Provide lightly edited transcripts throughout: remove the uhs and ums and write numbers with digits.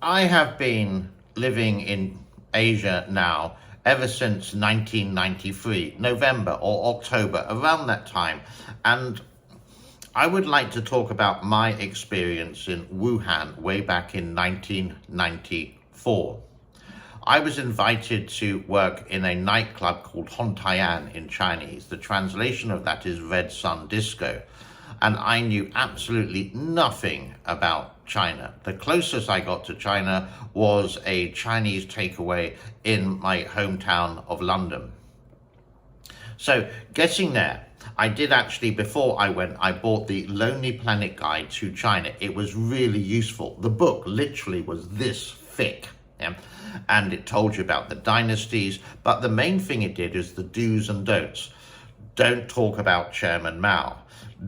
I have been living in Asia now ever since 1993, November or October, around that time. And I would like to talk about my experience in Wuhan way back in 1994. I was invited to work in a nightclub called Hontaian in Chinese. The translation of that is Red Sun Disco. And I knew absolutely nothing about China. The closest I got to China was a Chinese takeaway in my hometown of London. So getting there, I did actually, before I went, I bought the Lonely Planet Guide to China. It was really useful. The book literally was this thick. Yeah? And it told you about the dynasties, but the main thing it did is the do's and don'ts. Don't talk about Chairman Mao.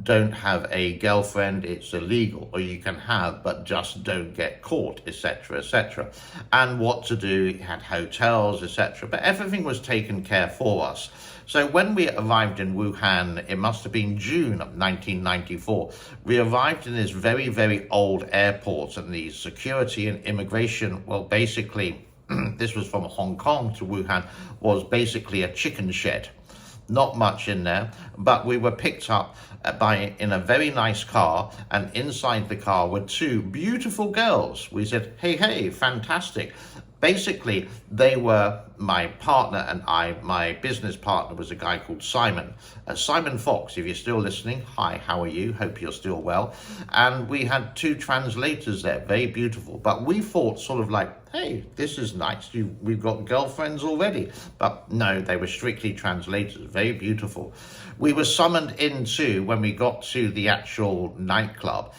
Don't have a girlfriend, it's illegal, or you can have, but just don't get caught, etc., etc. And what to do, it had hotels, etc. But everything was taken care for us. So when we arrived in Wuhan, it must have been June of 1994, we arrived in this very, very old airport, and the security and immigration, well, basically, this was from Hong Kong to Wuhan, was basically a chicken shed. Not much in there, but we were picked up in a very nice car, and inside the car were two beautiful girls. We said, hey, fantastic. Basically, they were my partner and I. My business partner was a guy called Simon. Simon Fox, if you're still listening, hi, how are you? Hope you're still well. And we had two translators there, very beautiful. But we thought sort of like, hey, this is nice. We've got girlfriends already. But no, they were strictly translators, very beautiful. We were summoned into, when we got to the actual nightclub,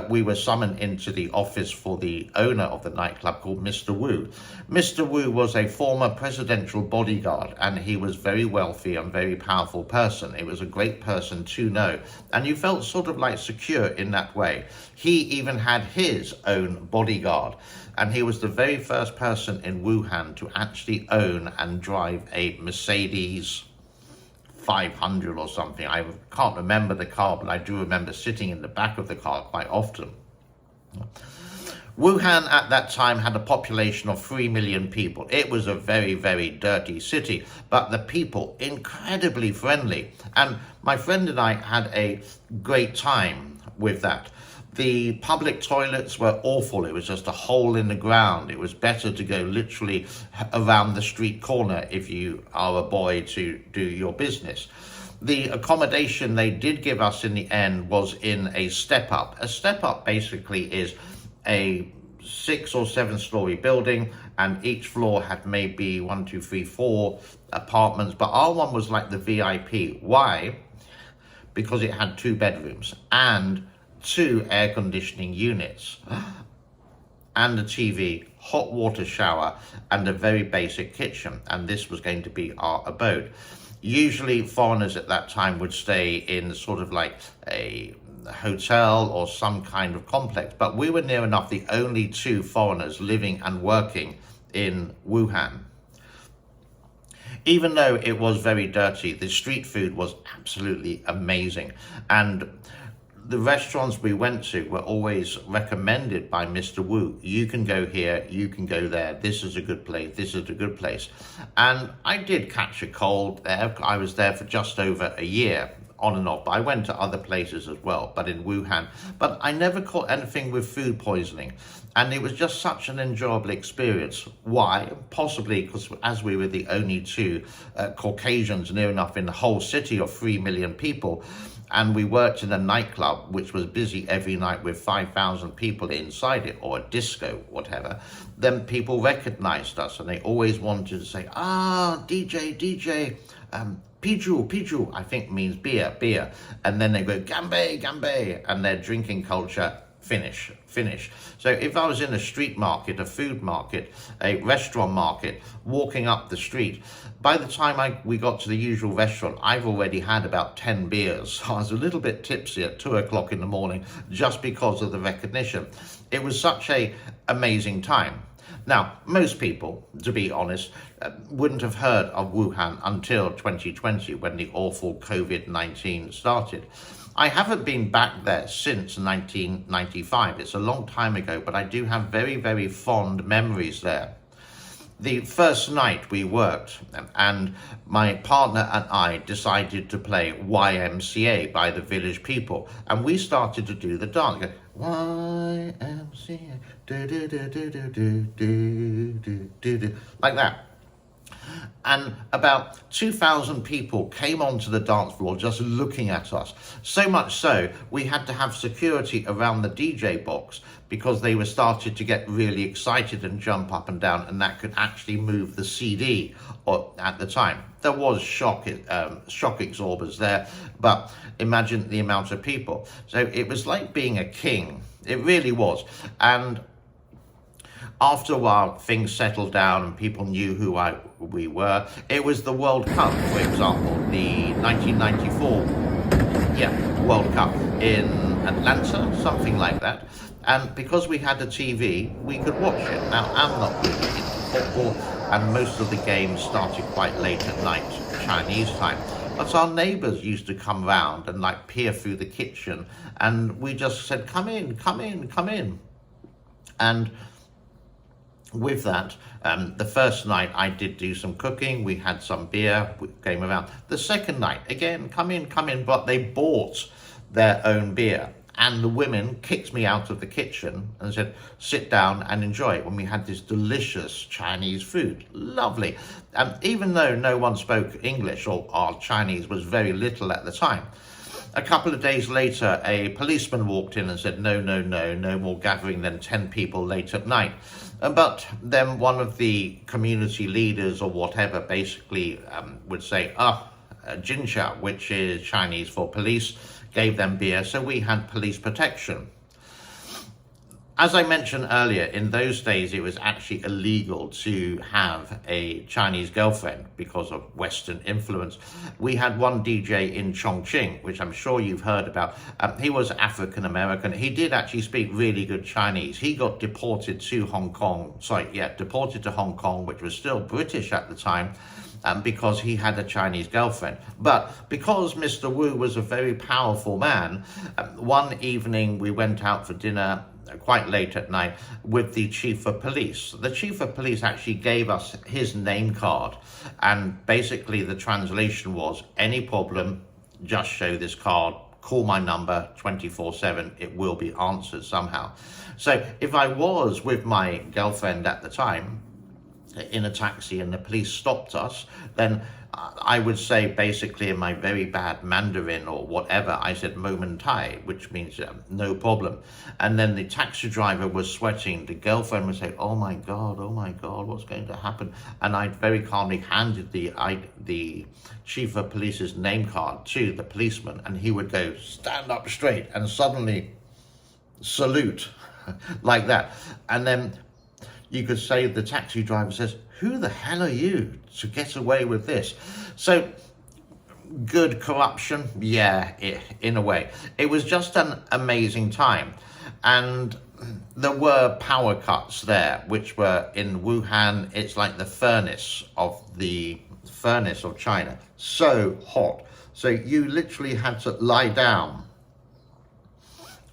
we were summoned into the office for the owner of the nightclub called Mr. Wu. Mr. Wu was a former presidential bodyguard, and he was very wealthy and very powerful person. It was a great person to know, and you felt sort of like secure in that way. He even had his own bodyguard, and he was the very first person in Wuhan to actually own and drive a Mercedes 500 or something. I can't remember the car, but I do remember sitting in the back of the car quite often. Wuhan at that time had a population of 3 million people. It was a very, very dirty city, but the people incredibly friendly. And my friend and I had a great time with that. The public toilets were awful. It was just a hole in the ground. It was better to go literally around the street corner if you are a boy to do your business. The accommodation they did give us in the end was in a step-up. A step-up basically is a 6 or 7 story building, and each floor had maybe 1, 2, 3, 4 apartments, but our one was like the VIP. Why? Because it had 2 bedrooms and 2 air conditioning units and a TV, hot water shower, and a very basic kitchen. And this was going to be our abode. Usually foreigners at that time would stay in sort of like a hotel or some kind of complex, but we were near enough the only 2 foreigners living and working in Wuhan. Even though it was very dirty, the street food was absolutely amazing, and the restaurants we went to were always recommended by Mr. Wu. You can go here, you can go there. This is a good place, this is a good place. And I did catch a cold there. I was there for just over a year, on and off. But I went to other places as well, but in Wuhan. But I never caught anything with food poisoning. And it was just such an enjoyable experience. Why? Possibly because as we were the only 2 Caucasians near enough in the whole city of 3 million people, and we worked in a nightclub which was busy every night with 5,000 people inside it, or a disco, whatever, then people recognized us, and they always wanted to say, DJ, Piju, I think means beer. And then they go, Gambe, and their drinking culture, finish. So if I was in a street market, a food market, a restaurant market, walking up the street, by the time we got to the usual restaurant, I've already had about 10 beers. So I was a little bit tipsy at 2 o'clock in the morning just because of the recognition. It was such an amazing time. Now, most people, to be honest, wouldn't have heard of Wuhan until 2020 when the awful COVID-19 started. I haven't been back there since 1995. It's a long time ago, but I do have very, very fond memories there. The first night we worked, and my partner and I decided to play YMCA by the Village People, and we started to do the dance. YMCA, do do do do do do do do do, like that. And about 2,000 people came onto the dance floor just looking at us. So much so, we had to have security around the DJ box because they were started to get really excited and jump up and down, and that could actually move the CD at the time. There was shock absorbers there, but imagine the amount of people. So it was like being a king. It really was. And after a while, things settled down and people knew who we were. It was the World Cup, for example, the 1994 World Cup in Atlanta, something like that. And because we had a TV, we could watch it. Now, I'm not really into football, and most of the games started quite late at night, Chinese time. But our neighbours used to come round and like peer through the kitchen, and we just said, come in, come in, come in. And with that, the first night I did do some cooking. We had some beer, we came around. The second night, again, come in, but they bought their own beer. And the women kicked me out of the kitchen and said, sit down and enjoy it, when we had this delicious Chinese food. Lovely. Even though no one spoke English, or our Chinese was very little at the time. A couple of days later, a policeman walked in and said, no more gathering than 10 people late at night. But then one of the community leaders or whatever basically would say, Jincha, which is Chinese for police, gave them beer, so we had police protection. As I mentioned earlier, in those days it was actually illegal to have a Chinese girlfriend because of Western influence. We had one DJ in Chongqing, which I'm sure you've heard about. He was African American. He did actually speak really good Chinese. He got deported to Hong Kong, which was still British at the time, because he had a Chinese girlfriend. But because Mr. Wu was a very powerful man, one evening we went out for dinner quite late at night with the chief of police. The chief of police actually gave us his name card, and basically the translation was, any problem, just show this card, call my number 24/7, it will be answered somehow. So if I was with my girlfriend at the time in a taxi and the police stopped us, then I would say basically in my very bad Mandarin or whatever, I said "moment tai," which means no problem. And then the taxi driver was sweating. The girlfriend would say, oh my God, what's going to happen? And I very calmly handed the chief of police's name card to the policeman, and he would go, stand up straight, and suddenly salute like that. And then you could say the taxi driver says, who the hell are you to get away with this? So, good corruption? Yeah, in a way. It was just an amazing time. And there were power cuts there, which were in Wuhan. It's like the furnace of China. So hot. So you literally had to lie down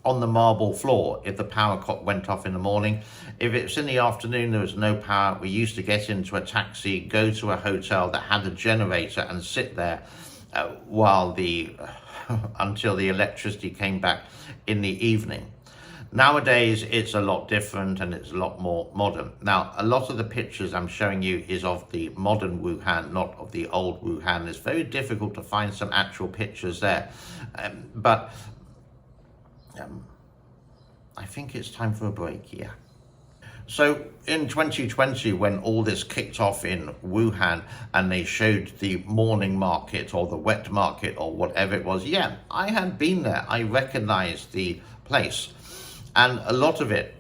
on the marble floor if the power cut went off in the morning. If it's in the afternoon, there was no power. We used to get into a taxi, go to a hotel that had a generator and sit there until the electricity came back in the evening. Nowadays, it's a lot different and it's a lot more modern. Now, a lot of the pictures I'm showing you is of the modern Wuhan, not of the old Wuhan. It's very difficult to find some actual pictures there. I think it's time for a break, yeah. So in 2020, when all this kicked off in Wuhan and they showed the morning market or the wet market or whatever it was, yeah, I had been there. I recognized the place. And a lot of it,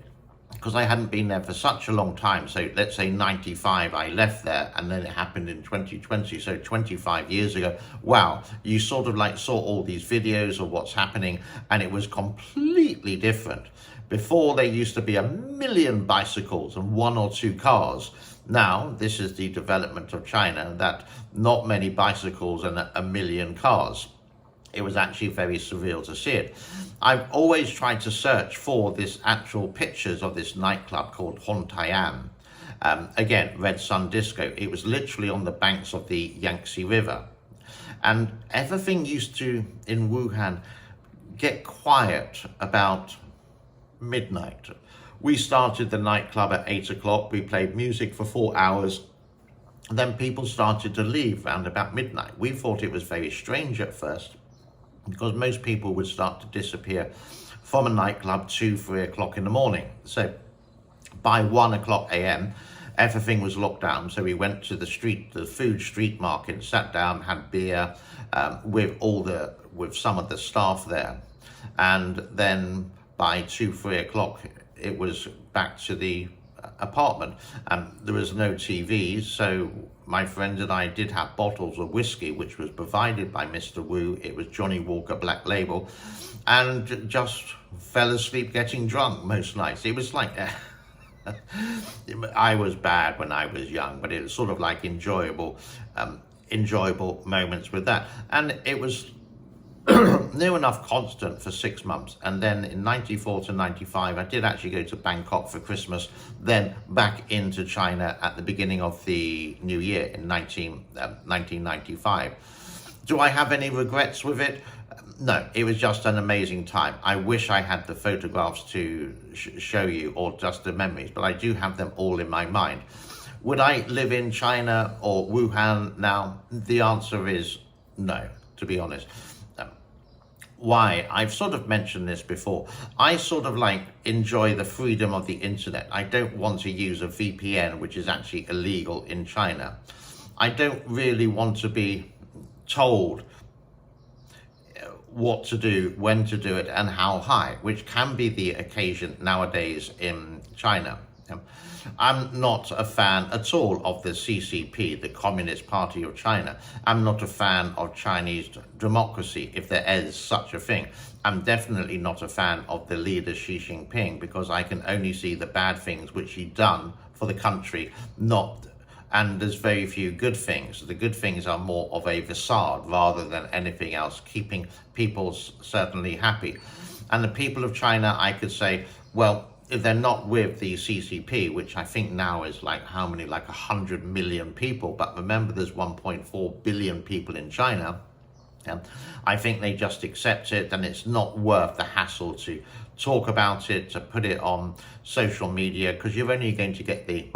because I hadn't been there for such a long time, so let's say 95, I left there, and then it happened in 2020, so 25 years ago. Wow, you sort of like saw all these videos of what's happening, and it was completely different. Before, there used to be 1 million bicycles and 1 or 2 cars. Now, this is the development of China, that not many bicycles and 1 million cars. It was actually very surreal to see it. I've always tried to search for this actual pictures of this nightclub called Hontayan. Again, Red Sun Disco. It was literally on the banks of the Yangtze River. And everything used to, in Wuhan, get quiet about midnight. We started the nightclub at 8 o'clock. We played music for 4 hours. And then people started to leave around about midnight. We thought it was very strange at first, because most people would start to disappear from a nightclub 2, 3 o'clock in the morning. So by 1 o'clock a.m., everything was locked down. So we went to the food street market, sat down, had beer with some of the staff there. And then by 2, 3 o'clock, it was back to the apartment. There was no TVs, so my friend and I did have bottles of whiskey, which was provided by Mr. Wu. It was Johnny Walker Black Label, and just fell asleep getting drunk most nights. It was like I was bad when I was young, but it was sort of like enjoyable moments with that. And it was near enough constant for 6 months. And then in 94 to 95, I did actually go to Bangkok for Christmas, then back into China at the beginning of the new year in 1995. Do I have any regrets with it? No, it was just an amazing time. I wish I had the photographs to show you, or just the memories, but I do have them all in my mind. Would I live in China or Wuhan now? The answer is no, to be honest. Why? I've sort of mentioned this before. I sort of enjoy the freedom of the internet. I don't want to use a VPN, which is actually illegal in China. I don't really want to be told what to do, when to do it, and how high, which can be the occasion nowadays in China. I'm not a fan at all of the CCP, the Communist Party of China. I'm not a fan of Chinese democracy, if there is such a thing. I'm definitely not a fan of the leader Xi Jinping, because I can only see the bad things which he's done for the country, and there's very few good things. The good things are more of a facade rather than anything else, keeping people certainly happy. And the people of China, I could say, well, if they're not with the CCP, which I think now is how many, 100 million people, but remember there's 1.4 billion people in China, and I think they just accept it, and it's not worth the hassle to talk about it, to put it on social media, because you're only going to get the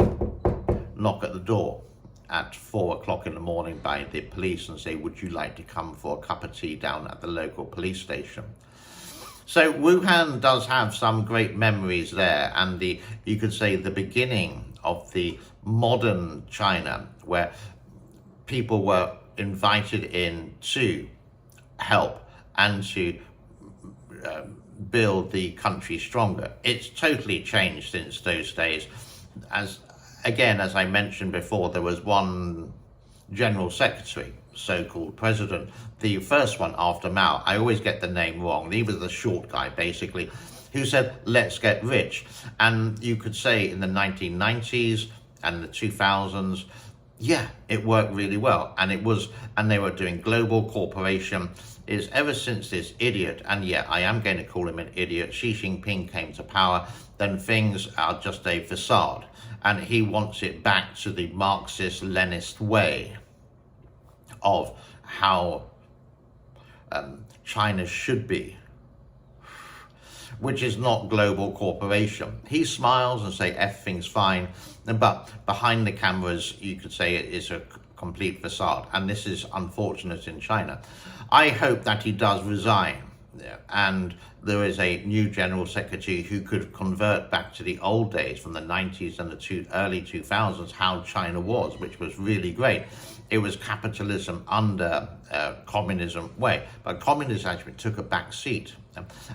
knock at the door at 4 o'clock in the morning by the police and say, would you like to come for a cup of tea down at the local police station? So Wuhan does have some great memories there, and you could say the beginning of the modern China, where people were invited in to help and to build the country stronger. It's totally changed since those days. As I mentioned before, there was one general secretary, so-called president, the first one after Mao. I always get the name wrong. He was the short guy, basically, who said, let's get rich. And you could say in the 1990s and the 2000s, yeah, it worked really well. And they were doing global cooperation. Is ever since this idiot, and yeah, I am going to call him an idiot, Xi Jinping came to power, then things are just a facade. And he wants it back to the Marxist-Leninist way of how China should be, which is not global cooperation. He smiles and says everything's fine, but behind the cameras, you could say it is a complete facade. And this is unfortunate in China. I hope that he does resign, and there is a new general secretary who could convert back to the old days from the 90s and the early 2000s, how China was, which was really great. It was capitalism under communism way, but communism actually took a back seat.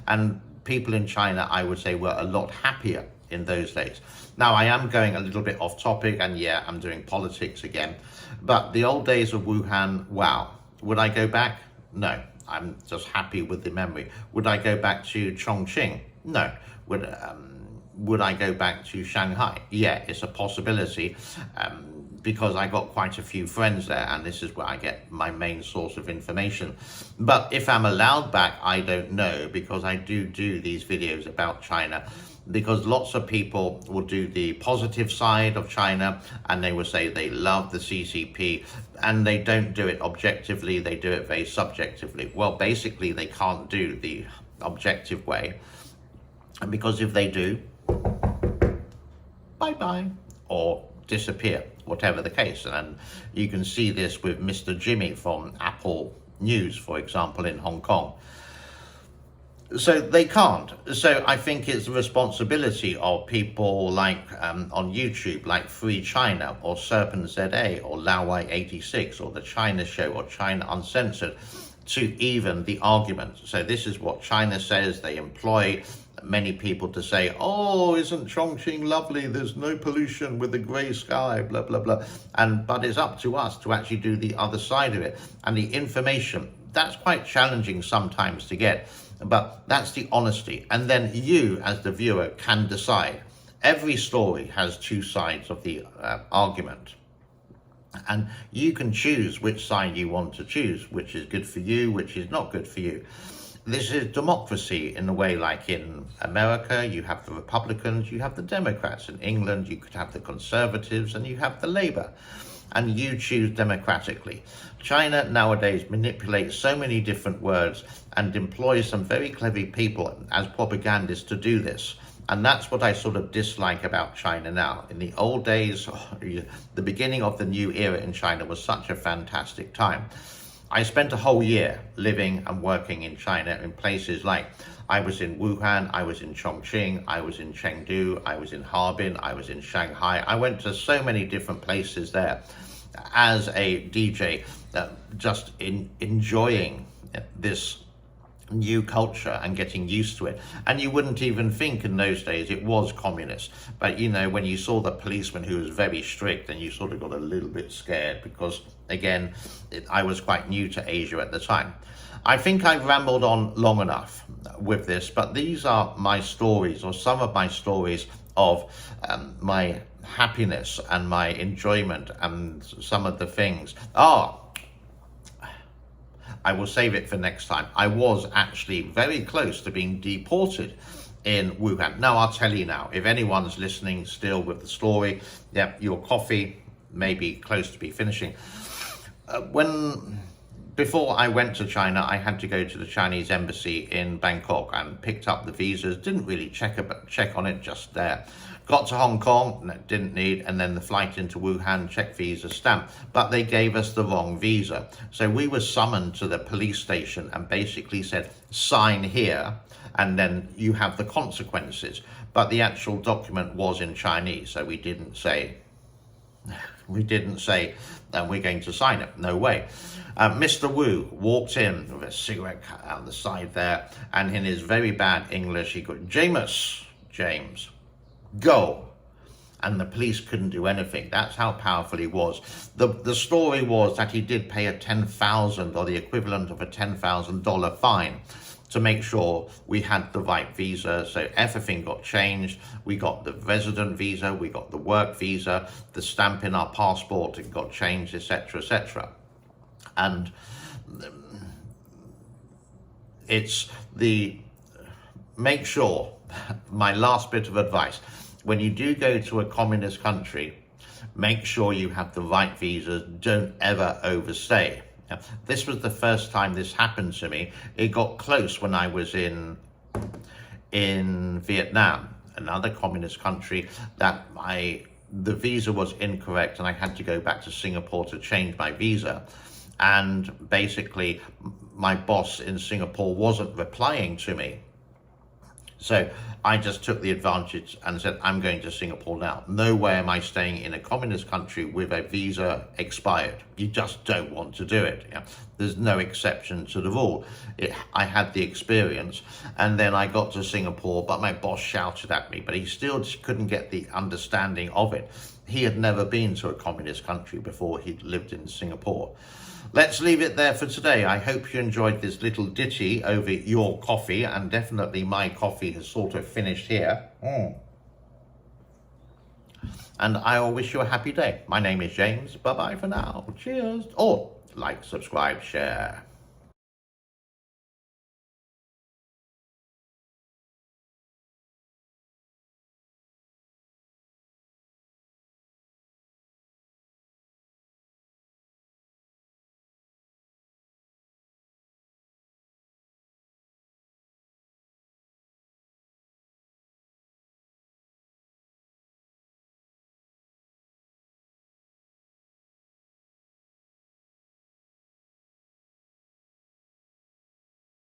And people in China, I would say, were a lot happier in those days. Now, I am going a little bit off topic, and yeah, I'm doing politics again. But the old days of Wuhan, wow. Would I go back? No. I'm just happy with the memory. Would I go back to Chongqing? No. would I go back to Shanghai? Yeah, it's a possibility, because I got quite a few friends there, and this is where I get my main source of information. But if I'm allowed back, I don't know, because I do these videos about China, because lots of people will do the positive side of China, and they will say they love the CCP, and they don't do it objectively, they do it very subjectively. Well, basically, they can't do the objective way, and because if they do, bye-bye, or disappear, whatever the case. And you can see this with Mr. Jimmy from Apple News, for example, in Hong Kong. So they can't. So I think it's the responsibility of people like on YouTube, like Free China or Serpent ZA or Laowai86 or The China Show or China Uncensored, to even the argument. So this is what China says. They employ many people to say, oh, isn't Chongqing lovely? There's no pollution with the grey sky, blah, blah, blah. But it's up to us to actually do the other side of it. And the information, that's quite challenging sometimes to get, but that's the honesty. And then you, as the viewer, can decide. Every story has two sides of the argument. And you can choose which side you want to choose, which is good for you, which is not good for you. This is democracy in a way, like in America, you have the Republicans, you have the Democrats. In England, you could have the Conservatives and you have the Labour. And you choose democratically. China nowadays manipulates so many different words and employs some very clever people as propagandists to do this. And that's what I sort of dislike about China now. In the old days, the beginning of the new era in China was such a fantastic time. I spent a whole year living and working in China in places like, I was in Wuhan, I was in Chongqing, I was in Chengdu, I was in Harbin, I was in Shanghai. I went to so many different places there as a DJ, just enjoying this new culture and getting used to it. And you wouldn't even think in those days it was communist. But you know, when you saw the policeman who was very strict, then you sort of got a little bit scared, because again, I was quite new to Asia at the time. I think I've rambled on long enough with this, but these are my stories, or some of my stories of my happiness and my enjoyment and some of the things. I will save it for next time. I was actually very close to being deported in Wuhan. Now, I'll tell you now, if anyone's listening still with the story, yeah, your coffee may be close to be finishing. Before I went to China, I had to go to the Chinese embassy in Bangkok and picked up the visas. Didn't really check on it, just there. Got to Hong Kong, no, didn't need, and then the flight into Wuhan, check visa, stamp. But they gave us the wrong visa. So we were summoned to the police station and basically said, sign here, and then you have the consequences. But the actual document was in Chinese, so we didn't say we're going to sign it. No way. Mr. Wu walked in with a cigarette cut out the side there, and in his very bad English, he goes, James, go. And the police couldn't do anything. That's how powerful he was. The story was that he did pay a $10,000 or the equivalent of a $10,000 fine to make sure we had the right visa. So everything got changed. We got the resident visa, we got the work visa, the stamp in our passport, it got changed, etc., etc. And it's make sure, my last bit of advice, when you do go to a communist country, make sure you have the right visas. Don't ever overstay. This was the first time this happened to me. It got close when I was in Vietnam, another communist country, that the visa was incorrect and I had to go back to Singapore to change my visa. And basically, my boss in Singapore wasn't replying to me. So I just took the advantage and said, I'm going to Singapore now. No way am I staying in a communist country with a visa expired. You just don't want to do it. Yeah? There's no exception to the rule. I had the experience, and then I got to Singapore, but my boss shouted at me, but he still couldn't get the understanding of it. He had never been to a communist country before. He'd lived in Singapore. Let's leave it there for today. I hope you enjoyed this little ditty over your coffee, and definitely my coffee has sort of finished here. And I will wish you a happy day. My name is James. Bye-bye for now. Cheers. Or like, subscribe, share.